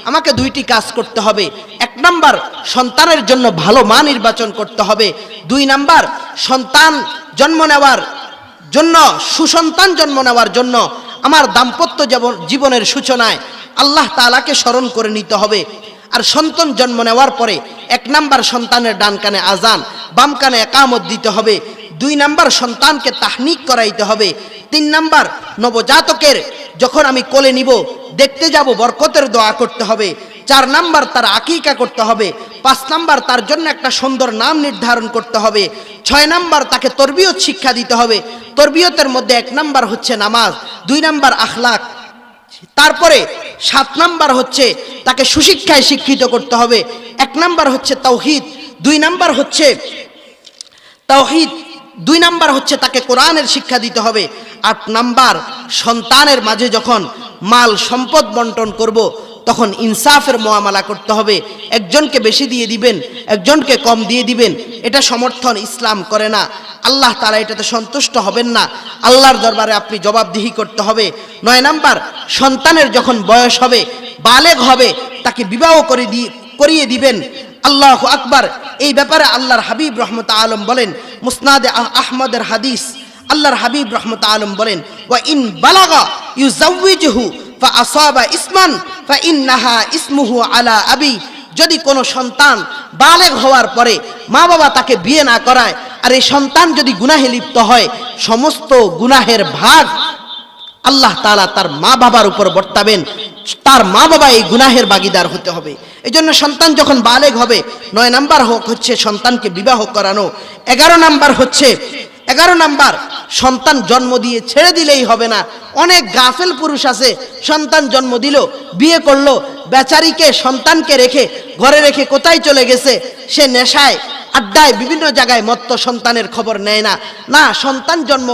আমাকে দুইটি কাজ করতে হবে। এক নাম্বার, সন্তানের জন্য ভালো মা নির্বাচন করতে হবে। দুই নাম্বার, সন্তান জন্ম নেওয়ার জন্য, সুসন্তান জন্ম নেওয়ার জন্য আমার দাম্পত্য জীবনের সূচনায় আল্লাহ তাআলাকে স্মরণ করে নিতে হবে। আর সন্তান জন্ম নেওয়ার পরে এক নাম্বার, সন্তানের ডান কানে আজান, বাম কানে একামত দিতে হবে। দুই নাম্বার, সন্তানকে তাহনিক করাইতে হবে। তিন নাম্বার, নবজাতকের যখন আমি কোলে নিব, দেখতে যাব, বরকতের দোয়া করতে হবে। চার নাম্বার, তার আকিকা করতে হবে। পাঁচ নাম্বার, তার জন্য একটা সুন্দর নাম নির্ধারণ করতে হবে। ছয় নাম্বার, তাকে তরবিয়ত শিক্ষা দিতে হবে। তরবিয়তের মধ্যে এক নাম্বার হচ্ছে নামাজ, দুই নাম্বার আখলাক, তারপরে সাত নাম্বার হচ্ছে তাকে সুশিক্ষায় শিক্ষিত করতে হবে। এক নাম্বার হচ্ছে তাওহীদ, দুই নাম্বার হচ্ছে তাওহীদ, দুই নাম্বার হচ্ছে তাকে কোরআনের শিক্ষা দিতে হবে। আট নাম্বার, সন্তানের মাঝে যখন মাল সম্পদ বন্টন করব, তখন ইনসাফের মুআমালা করতে হবে। একজনকে বেশি দিয়ে দিবেন, একজনকে কম দিয়ে দিবেন, এটা সমর্থন ইসলাম করে না। আল্লাহ তাআলা এটাতে সন্তুষ্ট হবেন না। আল্লাহর দরবারে আপনি জবাবদিহি করতে হবে। নয় নাম্বার, সন্তানের যখন বয়স হবে, বালেগ হবে, তাকে বিবাহ করিয়ে দিবেন। আল্লাহু আকবার। এই ব্যাপারে আল্লাহর হাবিব রহমতুল্লাহ আলম বলেন, মুসনাদে আহমদের হাদিস, আল্লাহর হাবিব রহমতুল্লাহ আলম বলেন, ওয়া ইন বালাগা ইউজাউইজুহু ফা আসাবা ইসমান ফা ইন্নাহা ইসমুহু আলা আবি। যদি কোনো সন্তান বালেগ হওয়ার পরে মা বাবা তাকে বিয়ে না করায়, আর এই সন্তান যদি গুনাহে লিপ্ত হয়, সমস্ত গুনাহের ভাগ আল্লাহ তাআলা তার মা বাবার উপর বর্তাবেন। তার মা বাবা এই গুনাহের ভাগীদার হতে হবে। এই জন্য সন্তান যখন বালেগ হবে, 9 নাম্বার হচ্ছে সন্তানকে বিবাহ করানো। 11 নাম্বার, সন্তান জন্ম দিয়ে ছেড়ে দিলেই হবে না। অনেক গাফেল পুরুষ আছে, সন্তান জন্ম দিল, বিয়ে করলো, বেচারিকে সন্তানকে রেখে ঘরে রেখে কোথায় চলে গেছে, সে নেশায় আড্ডায় বিভিন্ন জায়গায় মত্ত, সন্তানের খবর নেয় না। না, সন্তান জন্ম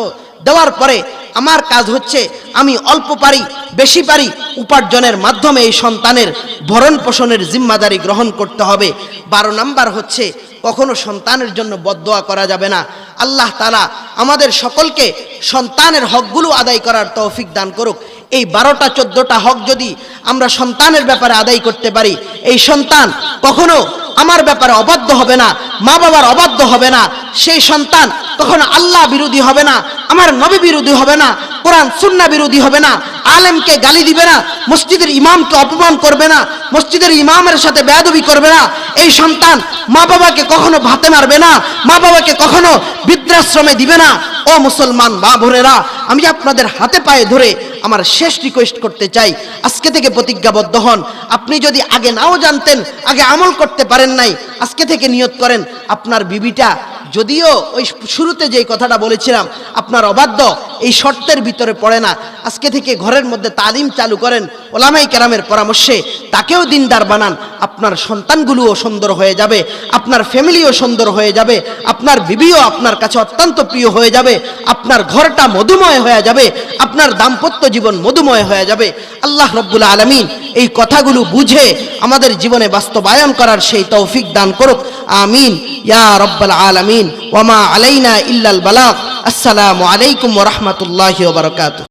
দেওয়ার পরে আমার কাজ হচ্ছে, আমি অল্প পারি বেশি পারি উপার্জনের মাধ্যমে এই সন্তানের ভরণ পোষণের জিম্মাদারি গ্রহণ করতে হবে। 12 নাম্বার হচ্ছে, কখনো সন্তানের জন্য বদদোয়া করা যাবে না। আল্লাহ তাআলা আমাদের সকলকে সন্তানের হকগুলো আদায় করার তৌফিক দান করুক। এই 12টা 14টা হক যদি আমরা সন্তানের ব্যাপারে আদায় করতে পারি, এই সন্তান কখনো আমার ব্যাপারে অবাধ্য হবে না, মা বাবার অবাধ্য হবে না। সেই সন্তান কখনো আল্লাহ বিরোধী হবে না, আমার নবী বিরোধী হবে না, কোরআন সুন্নাহ বিরোধী হবে না, আলেমকে গালি দিবে না, মসজিদের ইমামকে অপমান করবে না, মসজিদের ইমামের সাথে বেয়াদবি করবে না। এই সন্তান মা বাবাকে কখনো ভাতে মারবে না, মা বাবাকে কখনো বৃদ্ধাশ্রমে দিবে না। ও মুসলমান মা বোনেরা, আমি আপনাদের হাতে পায়ে ধরে আমার শেষ রিকোয়েস্ট করতে চাই, আজকে থেকে প্রতিজ্ঞাবদ্ধ হন। আপনি যদি আগে নাও জানতেন, আগে আমল করতে পারেন নাই, আজকে থেকে নিয়ত করেন, আপনার বিবিটা যদিও ওই শুরুতে যেই কথাটা বলেছিলাম আপনার অবাধ্য, এই শর্তের ভিতরে পড়ে না, আজকে থেকে ঘরের মধ্যে তালিম চালু করেন ওলামায়ে কেরামের পরামর্শে, তাকেও দিনদার বানান। আপনার সন্তানগুলোও সুন্দর হয়ে যাবে, আপনার ফ্যামিলিও সুন্দর হয়ে যাবে, আপনার বিবিও আপনার কাছে অত্যন্ত প্রিয় হয়ে যাবে, আপনার ঘরটা মধুময় হয়ে যাবে, আপনার দাম্পত্য জীবন মধুময় হয়ে যাবে। আল্লাহ রাব্বুল আলামিন এই কথাগুলো বুঝে আমাদের জীবনে বাস্তবায়ন করার সেই তৌফিক দান করুক। আমিন ইয়া রাব্বাল আলামিন। ওয়া মা আলাইনা ইল্লাল বালাগ। আসসালামু আলাইকুম ওয়া রাহমাতুল্লাহি ওয়া বারাকাতুহু।